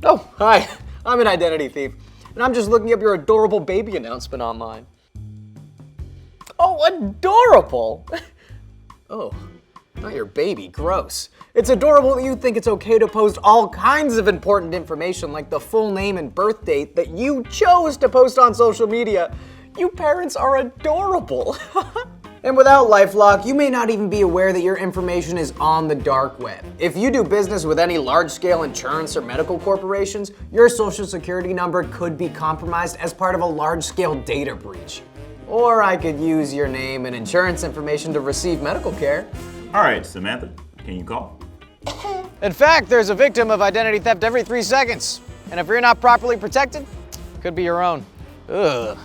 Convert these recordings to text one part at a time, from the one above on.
Oh, hi. I'm an identity thief, and I'm just looking up your adorable baby announcement online. Oh, adorable! Oh, not your baby, gross. It's adorable that you think it's okay to post all kinds of important information like the full name and birth date that you chose to post on social media. You parents are adorable. And without LifeLock, you may not even be aware that your information is on the dark web. If you do business with any large-scale insurance or medical corporations, your social security number could be compromised as part of a large-scale data breach. Or I could use your name and insurance information to receive medical care. All right, Samantha, can you call? In fact, there's a victim of identity theft every 3 seconds. And if you're not properly protected, it could be your own. Ugh.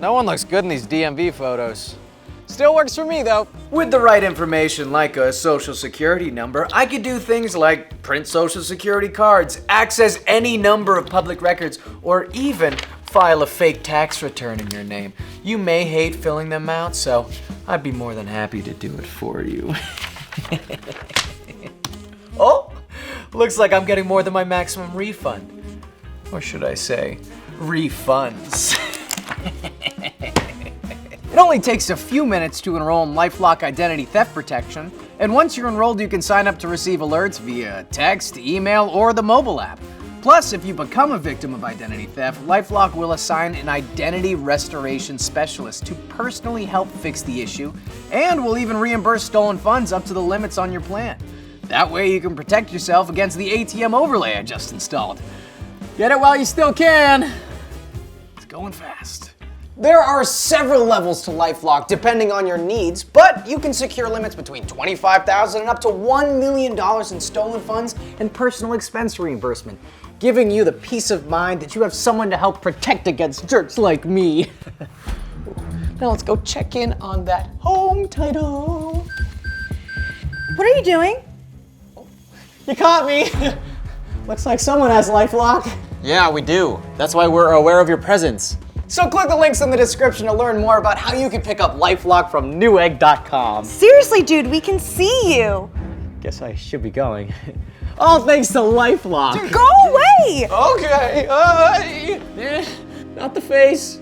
No one looks good in these DMV photos. Still works for me, though. With the right information, like a social security number, I could do things like print social security cards, access any number of public records, or even file a fake tax return in your name. You may hate filling them out, so I'd be more than happy to do it for you. Oh, looks like I'm getting more than my maximum refund. Or should I say, refunds. It only takes a few minutes to enroll in LifeLock Identity Theft Protection, and once you're enrolled, you can sign up to receive alerts via text, email, or the mobile app. Plus, if you become a victim of identity theft, LifeLock will assign an identity restoration specialist to personally help fix the issue, and will even reimburse stolen funds up to the limits on your plan. That way you can protect yourself against the ATM overlay I just installed. Get it while you still can. It's going fast. There are several levels to LifeLock depending on your needs, but you can secure limits between $25,000 and up to $1 million in stolen funds and personal expense reimbursement, giving you the peace of mind that you have someone to help protect against jerks like me. Now let's go check in on that home title. What are you doing? You caught me. Looks like someone has LifeLock. Yeah, we do. That's why we're aware of your presence. So click the links in the description to learn more about how you can pick up LifeLock from Newegg.com. Seriously, dude, we can see you. Guess I should be going. All thanks to LifeLock. Dude, go away! Okay, not the face.